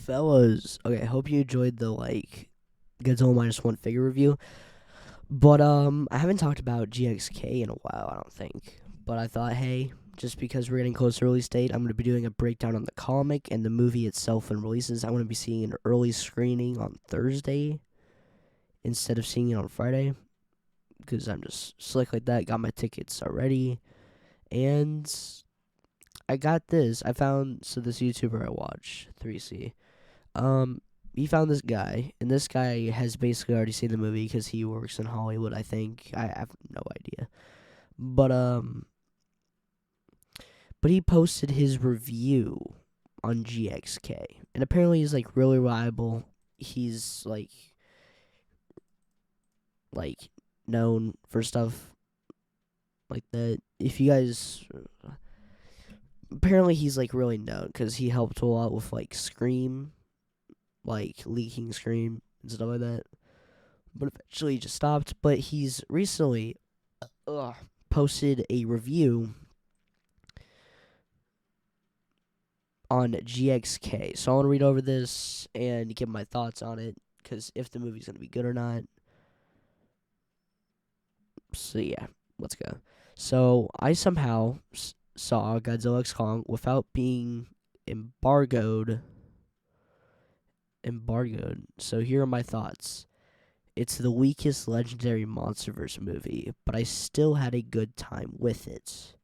Fellas, okay, I hope you enjoyed the Godzilla -1 figure review. But I haven't talked about GXK in a while, I don't think. But I thought, hey, just because we're getting close to release date, I'm gonna be doing a breakdown on the comic and the movie itself when releases. I'm gonna be seeing an early screening on Thursday instead of seeing it on Friday because I'm just slick like that. Got my tickets already, and I got this. I found this YouTuber I watch, 3C. Um, he found this guy, and this guy has basically already seen the movie because he works in Hollywood. I think I have no idea, but he posted his review on GXK, and apparently he's really reliable. He's like known for stuff like that. If you guys, apparently he's really known because he helped a lot with Scream, leaking Scream and stuff like that. But eventually he just stopped. But he's recently posted a review on GXK. So I want to read over this and give my thoughts on it, because if the movie's going to be good or not. So yeah, let's go. So I somehow saw Godzilla X Kong without being embargoed. So here are my thoughts. It's the weakest Legendary Monsterverse movie, but I still had a good time with it.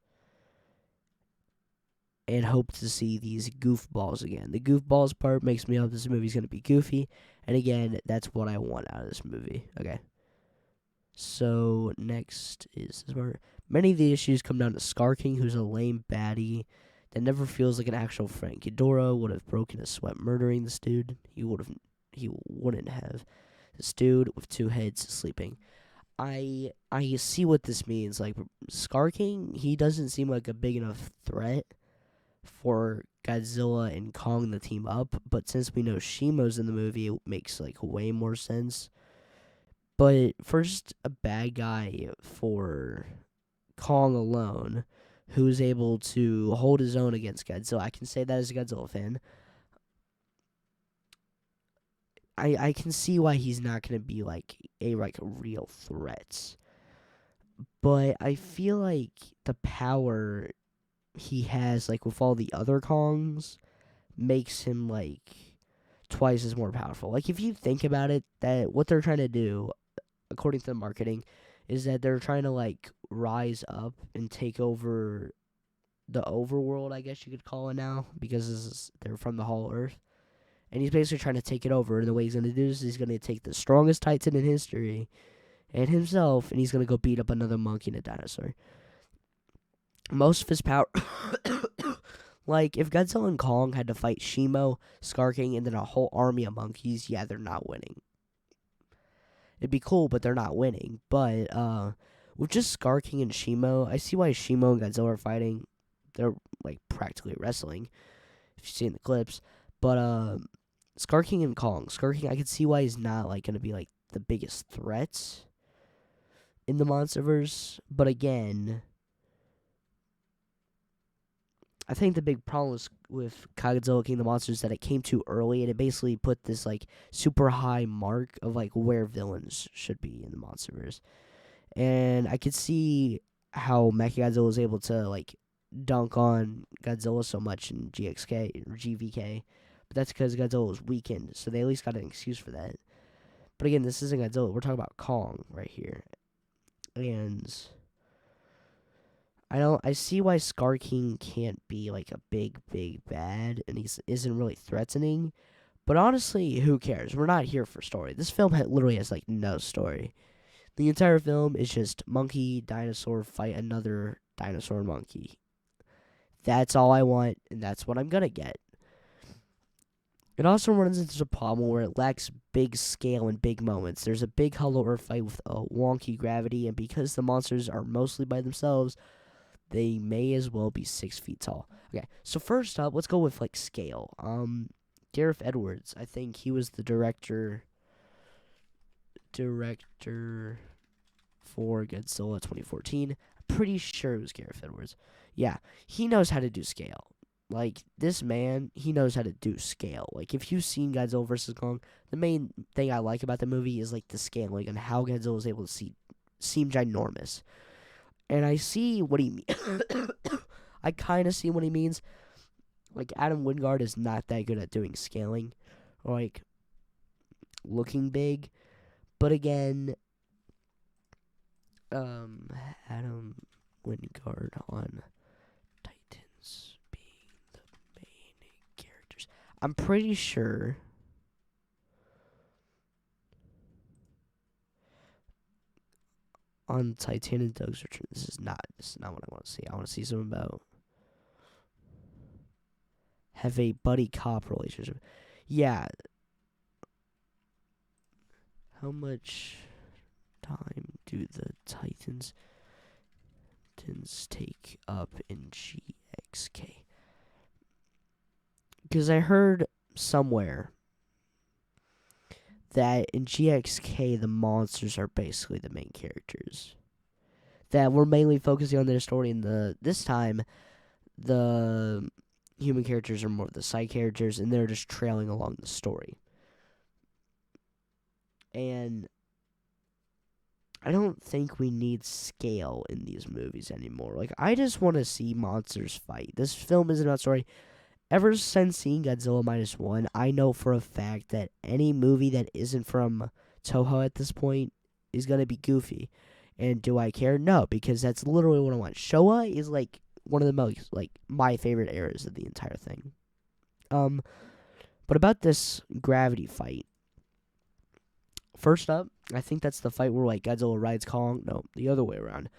And hope to see these goofballs again. The goofballs part makes me hope this movie's going to be goofy. And again, that's what I want out of this movie. Okay. So, next is this part. Many of the issues come down to Skarking, who's a lame baddie that never feels like an actual friend. Ghidorah would have broken a sweat murdering this dude. He wouldn't have. This dude with two heads sleeping. I see what this means. Skarking, he doesn't seem like a big enough threat for Godzilla and Kong to team up, but since we know Shimo's in the movie, it makes way more sense. But first, a bad guy for Kong alone, who's able to hold his own against Godzilla. I can say that as a Godzilla fan. I can see why he's not gonna be a real threat. But I feel like the power he has with all the other Kongs makes him twice as more powerful. If you think about it, that what they're trying to do, according to the marketing, is that they're trying to rise up and take over the overworld, I guess you could call it now, because they're from the Hollow Earth. And he's basically trying to take it over, and the way he's going to do this is he's going to take the strongest Titan in history and himself, and he's going to go beat up another monkey and a dinosaur. Most of his power... if Godzilla and Kong had to fight Shimo, Skarking, and then a whole army of monkeys, yeah, they're not winning. It'd be cool, but they're not winning. But with just Skarking and Shimo, I see why Shimo and Godzilla are fighting. They're practically wrestling, if you see in the clips. But Skarking and Kong. Skarking, I can see why he's not gonna be the biggest threat in the MonsterVerse. But again, I think the big problem with Godzilla King of the Monsters is that it came too early, and it basically put this super high mark of where villains should be in the MonsterVerse. And I could see how Mechagodzilla was able to dunk on Godzilla so much in GXK or GVK, but that's because Godzilla was weakened, so they at least got an excuse for that. But again, this isn't Godzilla. We're talking about Kong right here, and I see why Skarking can't be a big bad, and he isn't really threatening. But honestly, who cares? We're not here for story. This film literally has no story. The entire film is just monkey dinosaur fight another dinosaur monkey. That's all I want, and that's what I'm gonna get. It also runs into a problem where it lacks big scale and big moments. There's a big Hollow Earth fight with a wonky gravity, and because the monsters are mostly by themselves, they may as well be 6 feet tall. Okay, so first up, let's go with scale. Gareth Edwards, I think he was the director for Godzilla 2014. I'm pretty sure it was Gareth Edwards. Yeah, he knows how to do scale. Like, this man, he knows how to do scale. Like, if you've seen Godzilla vs. Kong, the main thing I like about the movie is, like, the scaling and how Godzilla is able to seem ginormous. And I see what he I kind of see what he means. Like, Adam Wingard is not that good at doing scaling or, like, looking big. But again, Adam Wingard on Titans being the main characters. I'm pretty sure on Titan and Doug's Return. This is not what I want to see. I want to see something about have a buddy cop relationship. Yeah. How much time do the Titans take up in GXK? Because I heard somewhere that in GXK the monsters are basically the main characters. That we're mainly focusing on their story, and this time the human characters are more of the side characters, and they're just trailing along the story. And I don't think we need scale in these movies anymore. Like, I just want to see monsters fight. This film isn't about story. Ever since seeing Godzilla -1, I know for a fact that any movie that isn't from Toho at this point is going to be goofy. And do I care? No, because that's literally what I want. Showa is, like, one of the most, like, my favorite eras of the entire thing. But about this gravity fight, first up, I think that's the fight where, like, Godzilla rides Kong. No, the other way around.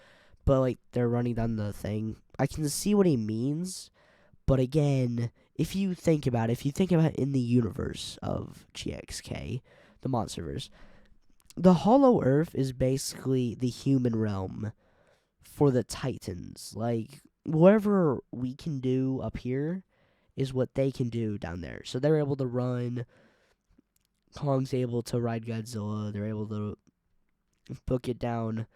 But, like, they're running down the thing. I can see what he means. But again, if you think about it in the universe of GXK, the Monsterverse, the Hollow Earth is basically the human realm for the Titans. Like, whatever we can do up here is what they can do down there. So they're able to run. Kong's able to ride Godzilla. They're able to book it down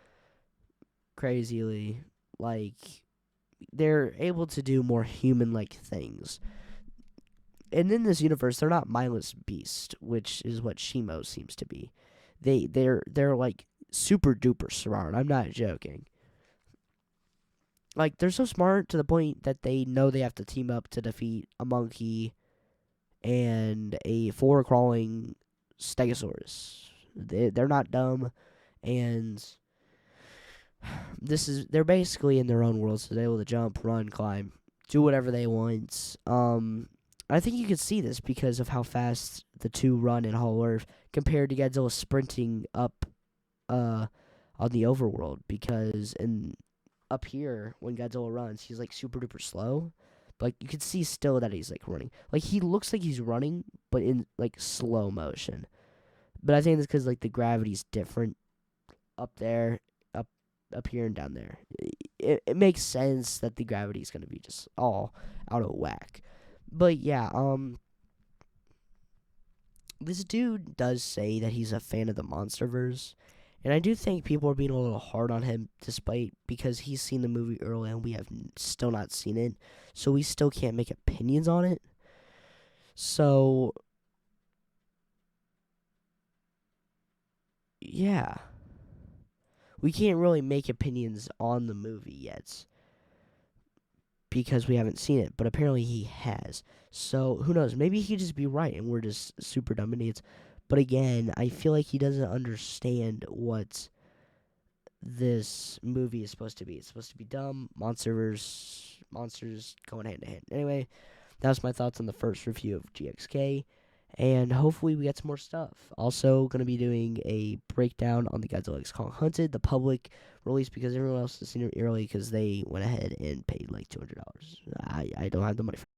crazily. Like, they're able to do more human-like things. And in this universe, they're not mindless beasts, which is what Shimo seems to be. They're like super duper smart. I'm not joking. Like, they're so smart to the point that they know they have to team up to defeat a monkey and a floor-crawling Stegosaurus. They're not dumb, and they're basically in their own world, so they're able to jump, run, climb, do whatever they want. I think you could see this because of how fast the two run in Hollow Earth compared to Godzilla sprinting up on the overworld, because up here when Godzilla runs, he's like super duper slow. But like, you can see still that he's like running. Like, he looks like he's running, but in like slow motion. But I think it's because like the gravity's different up there, up here and down there. It makes sense that the gravity is going to be just all out of whack. But yeah, this dude does say that he's a fan of the Monsterverse, and I do think people are being a little hard on him, despite because he's seen the movie early and we have still not seen it, so we still can't make opinions on it. So yeah, we can't really make opinions on the movie yet because we haven't seen it, but apparently he has. So who knows? Maybe he could just be right and we're just super dumb idiots. But again, I feel like he doesn't understand what this movie is supposed to be. It's supposed to be dumb, monsters going hand to hand. Anyway, that was my thoughts on the first review of GXK. And hopefully we get some more stuff. Also, going to be doing a breakdown on the Godzilla X Kong Hunted, the public release, because everyone else has seen it early because they went ahead and paid like $200. I don't have the money for